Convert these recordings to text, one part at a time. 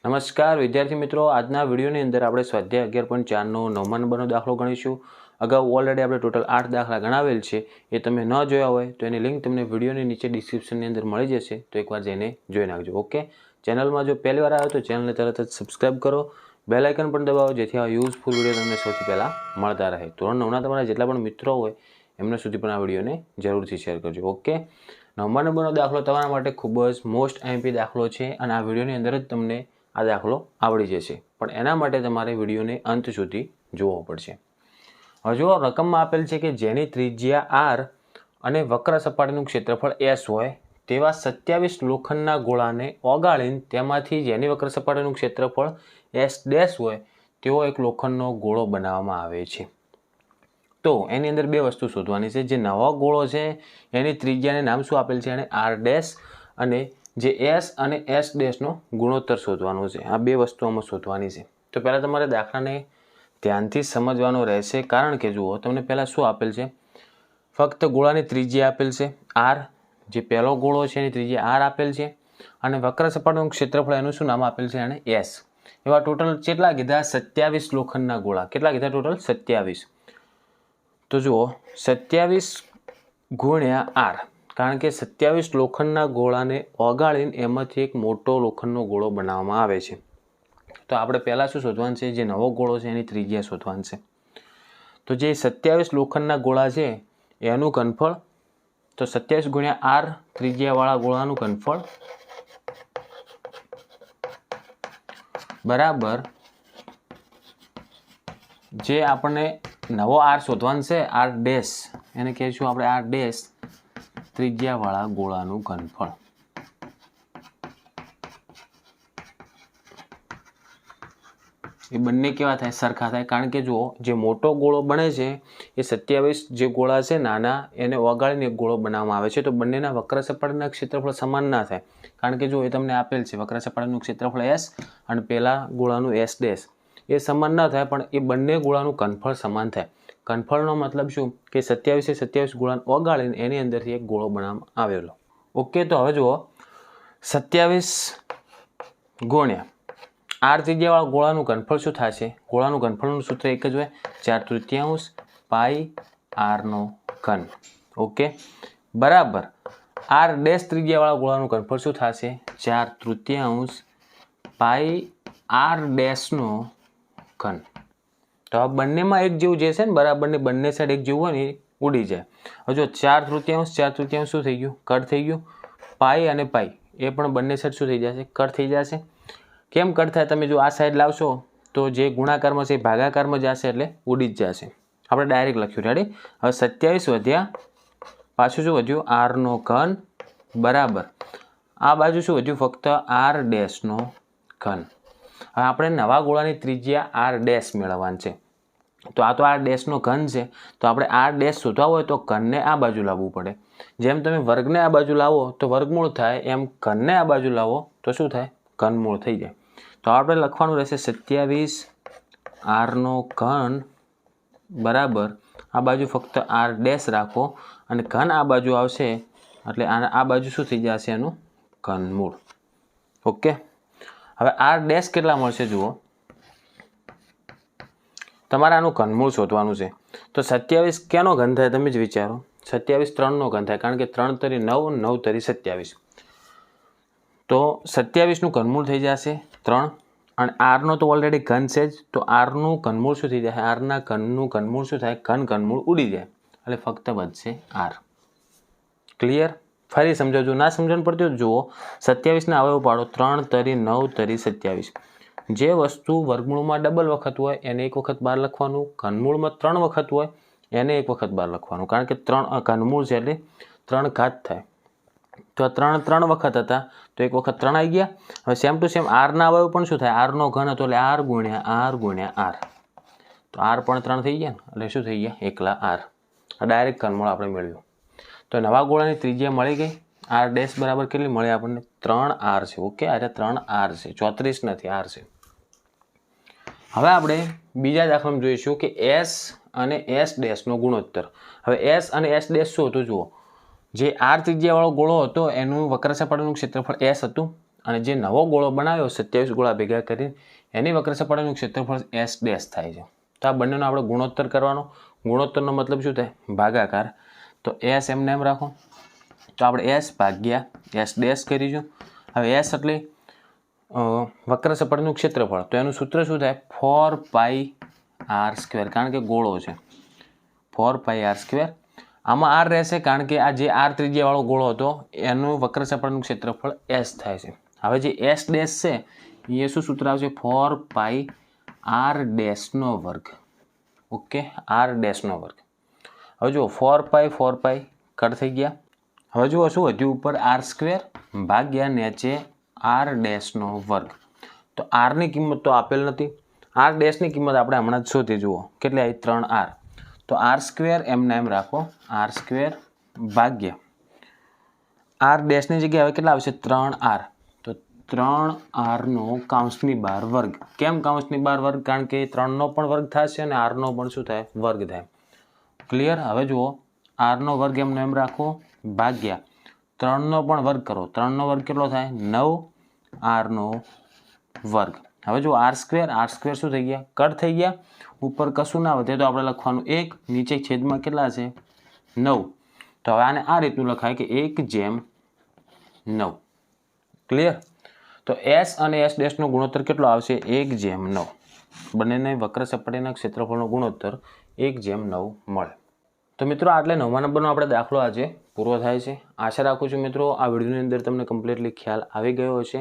નમસ્કાર વિદ્યાર્થી મિત્રો, આજના વિડીયોની અંદર આપણે સ્વાધ્યાય 11.4નો 9મા નંબરનો દાખલો ગણીશું. અગાઉ ઓલરેડી આપણે ટોટલ 8 દાખલા ગણાવેલ છે. એ તમે ન જોયા હોય તો એની લિંક તમને વિડીયોની નીચે ડિસ્ક્રિપ્શનની અંદર મળી જશે, તો એકવાર જઈને જોઈ નાખજો. ઓકે, ચેનલમાં જો પહેલી વાર આવ્યો તો ચેનલને તરત જ સબસ્ક્રાઈબ કરો, બેલ આઇકન પણ દબાવો, જેથી આ યુઝફુલ વિડીયો તમને સૌથી પહેલાં મળતા રહે. ધોરણ 9ના તમારા જેટલા પણ મિત્રો હોય એમના સુધી પણ આ વિડીયોને જરૂરથી શેર કરજો. ઓકે, 9મા નંબરનો દાખલો તમારા માટે ખૂબ જ મોસ્ટ આઈએમપી દાખલો છે અને આ વિડીયોની અંદર જ તમને આ દાખલો આવડી જશે, પણ એના માટે તમારે વિડીયોને અંત સુધી જોવો પડશે. હવે જો રકમમાં આપેલ છે કે જેની ત્રિજ્યા r અને વક્ર સપાટીનું ક્ષેત્રફળ s હોય તેવા 27 લોખંડના ગોળાને ઓગાળીને તેમાંથી જેની વક્ર સપાટીનું ક્ષેત્રફળ s' હોય તેવો એક લોખંડનો ગોળો બનાવવામાં આવે છે. તો એની અંદર બે વસ્તુ શોધવાની છે. જે નવો ગોળો છે એની ત્રિજ્યાને નામ શું આપેલ છે, એને r' અને જે s અને s' ગુણોત્તર શોધવાનો છે. આ બે વસ્તુ આમાં શોધવાની છે. તો પહેલાં તમારે દાખલાને ધ્યાનથી સમજવાનો રહેશે, કારણ કે જુઓ તમને પહેલાં શું આપેલ છે, ફક્ત ગોળાની ત્રિજ્યા આપેલ છે r, જે પહેલો ગોળો છે એની ત્રિજ્યા r આપેલ છે, અને વક્ર સપાટીનું ક્ષેત્રફળ એનું શું નામ આપેલ છે, એને s. એવા ટોટલ કેટલા કીધા, 27 લોખંડના ગોળા. કેટલા કીધા ટોટલ? 27. તો જુઓ 27 ગુણ્યા r, કારણ કે 27 લોખંડના ગોળાને ઓગાળીને એમાંથી એક મોટો લોખંડનો ગોળો બનાવવામાં આવે છે. તો આપણે પહેલાં શું શોધવાનું છે, જે નવો ગોળો છે એની ત્રિજ્યા શોધવાની છે. તો જે 27 લોખંડના ગોળા છે એનું ઘનફળ, તો 27 ગુણ્યા r ત્રિજ્યાવાળા ગોળાનું ઘનફળ બરાબર જે આપણને નવો r શોધવાનું છે, r', એને કહીશું આપણે r', ત્રિજ્યાવાળા ગોળાનું ઘનફળ. એ બંને કેવા થાય, સરખા થાય, કારણ કે જુઓ જે મોટો ગોળો બને છે એ 27 જે ગોળા છે નાના એને ઓગાળીને એક ગોળો બનાવવામાં આવે છે. તો બંનેના વક્ર સપાટીના ક્ષેત્રફળ સમાન ના થાય, કારણ કે જો એ તમને આપેલ છે વક્ર સપાટીનું ક્ષેત્રફળ s અને પેલા ગોળાનું s', એ સમાન ના થાય, પણ એ બંને ગોળાનું ઘનફળ સમાન થાય. ઘનફળનો મતલબ શું કે 27 ગોળાને ઓગાળીને એની અંદરથી એક ગોળો બનાવવામાં આવેલો. ઓકે, તો હવે જુઓ 27 ગુણ્યા r ત્રિજ્યાવાળા ગોળાનું ઘનફળ શું થશે, ગોળાનું ઘનફળનું સૂત્ર એક જ હોય, 4/3 પાઈ r/3. ઓકે, બરાબર r' ત્રિજ્યાવાળા ગોળાનું ઘનફળ શું થશે, 4/3 પાઈ r'. તો આ બંનેમાં એક જેવું જે છે ને બરાબર ને બંને સાઈડ એક જેવું હોય ને ઉડી જાય. હવે જો 4/3 શું થઈ ગયું, કટ થઈ ગયું. પાઈ અને પાઈ એ પણ બંને સાઈડ શું થઈ જશે, કટ થઈ જશે. કેમ કટ થાય, તમે જો આ સાઈડ લાવશો તો જે ગુણાકારમાં છે એ ભાગાકારમાં જશે, એટલે ઉડી જ જશે. આપણે ડાયરેક્ટ લખ્યું, રેડી. હવે 27 વધ્યા, પાછું શું વધ્યું, r/3 બરાબર આ બાજુ શું વધ્યું, ફક્ત r'. હવે આપણે નવા ગોળાની ત્રિજ્યા r' મેળવવાની છે. તો આ તો r' છે, તો આપણે r' શોધવા હોય તો ઘનને આ બાજુ લાવવું પડે. જેમ તમે વર્ગને આ બાજુ લાવો તો વર્ગમૂળ થાય, એમ ઘનને આ બાજુ લાવો તો શું થાય, ઘનમૂળ થઈ જાય. તો આપણે લખવાનું રહેશે 27 r/3 બરાબર આ બાજુ ફક્ત r' રાખો અને ઘન આ બાજુ આવશે, એટલે આ બાજુ શું થઈ જશે, એનું ઘનમૂળ. ઓકે, હવે r' કેટલા મળશે, જુઓ તમારે આનું ઘનમૂળ શોધવાનું છે. તો 27 કેનો ઘન થાય, તમે જ વિચારો. 27 3નો ઘન થાય, કારણ કે 3 તરી 9, 9 તરી 27. તો 27નું ઘનમૂળ થઈ જશે 3, અને rનો તો ઓલરેડી ઘન છે જ, તો rનું ઘનમૂળ શું થઈ જાય, rના ઘનનું ઘનમૂળ શું થાય, ઘનમૂળ ઉડી જાય, એટલે ફક્ત વધશે r. ક્લિયર? ફરી સમજાવજો, ના સમજણ પડતી હોય જુઓ. 27ના અવયવ પાડો, 3 તરી 9 તરી 27. જે વસ્તુ વર્ગમૂળમાં ડબલ વખત હોય એને એક વખત બહાર લખવાનું, ઘનમૂળમાં 3 વખત હોય એને એક વખત બહાર લખવાનું, કારણ કે 3 ઘનમૂળ છે એટલે 3 ઘાત થાય. તો 3 વખત હતા તો એક વખત 3 આવી ગયા. હવે સેમ ટુ સેમ r ના અવયવ પણ શું થાય, r નો ઘન હતો એટલે r ગુણ્યા r. તો r પણ 3 થઈ ગયા ને, એટલે શું થઈ ગયા, એકલા r. ડાયરેક્ટ ઘનમૂળ આપણે મેળવ્યું. તો નવા ગોળાની ત્રિજ્યા મળી ગઈ. r' બરાબર કેટલી મળી આપણને, 3r છે. ઓકે, અરે 3r છે, 34 નથી, r છે. હવે આપણે બીજા દાખલામાં જોઈશું કે s અને s' નો ગુણોત્તર. હવે s અને s' શું હતું, જુઓ જે r ત્રિજ્યાવાળો ગોળો હતો એનું વક્ર સપાટીનું ક્ષેત્રફળ s હતું અને જે નવો ગોળો બનાવ્યો 27 ગોળા ભેગા કરીને એની વક્ર સપાટીનું ક્ષેત્રફળ S ડેશ થાય છે. તો આ બંનેનો આપણે ગુણોત્તર કરવાનો. ગુણોત્તરનો મતલબ શું થાય? ભાગાકાર. તો S એમને એમ રાખો. તો આપણે S ભાગ્યા S ડેશ કરીશું. હવે S એટલે વક્ર સપાટીનું ક્ષેત્રફળ. તો એનું સૂત્ર શું થાય? 4πr², કારણ કે ગોળો છે. 4πr². આમાં r રહેશે કારણ કે આ જે r ત્રિજ્યાવાળો ગોળો હતો એનું વક્ર સપાટીનું ક્ષેત્રફળ S થાય છે. હવે જે S ડેશ છે એ શું સૂત્ર આવશે? 4πr ડેશનો વર્ગ. ઓકે, r ડેશનો વર્ગ. હવે જુઓ 4π કટ થઈ ગયા. હવે જુઓ શું વધ્યું? ઉપર r² ભાગ્યા નીચે r ડેશનો વર્ગ. તો r ની કિંમત તો આપેલ નથી. r ડેશની કિંમત આપણે હમણાં જ શોધી. જુઓ કેટલી આવી? 3r. તો r² એમને એમ રાખો. r² ભાગ્યા r ડેશની જગ્યાએ હવે કેટલા આવશે? 3r. તો 3r નો કૌંસની બહાર વર્ગ. કેમ કૌંસની બહાર વર્ગ? કારણ કે 3 નો પણ વર્ગ થશે અને r નો પણ શું થાય? વર્ગ થાય. ક્લિયર? હવે જુઓ r નો વર્ગ એમને એમ રાખો ભાગ્યા 3 નો પણ વર્ગ કરો. 3 નો વર્ગ કેટલો થાય? 9r નો વર્ગ. હવે જો r² શું થઈ ગયા? કટ થઈ ગયા. ઉપર કશું ના વધે તો આપણે લખવાનું 1, નીચે છેદમાં કેટલા છે? 9. તો હવે આને આ રીતનું લખાય કે 1/9. ક્લિયર? તો S અને S ડેશનો ગુણોત્તર કેટલો આવશે? 1/9. બંનેને વક્ર સપાટીના ક્ષેત્રફળનો ગુણોત્તર 1/9 મળે. તો મિત્રો આટલે 9મા નંબરનો આપણે દાખલો આજે પૂરો થાય છે. આશા રાખું છું મિત્રો આ વિડીયોની અંદર તમને કમ્પ્લીટલી ખ્યાલ આવી ગયો હશે.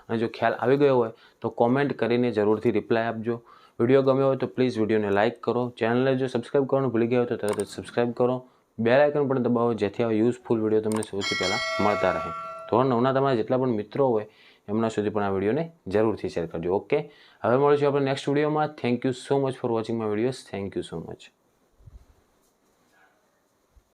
અને જો ખ્યાલ આવી ગયો હોય તો કોમેન્ટ કરીને જરૂરથી રિપ્લાય આપજો. વિડીયો ગમ્યો હોય તો પ્લીઝ વિડીયોને લાઇક કરો. ચેનલને જો સબસ્ક્રાઈબ કરવાનું ભૂલી ગયા હોય તો તરત જ સબસ્ક્રાઈબ કરો. બેલ આઇકન પણ દબાવો જેથી આવા યુઝફુલ વિડીયો તમને સૌથી પહેલાં મળતા રહે. ધોરણ 9ના તમારા જેટલા પણ મિત્રો હોય એમના સુધી પણ આ વિડીયોને જરૂરથી શેર કરજો. ઓકે, હવે મળીશું આપણે નેક્સ્ટ વિડીયોમાં. Thank you so much for watching my videos. Thank you so much.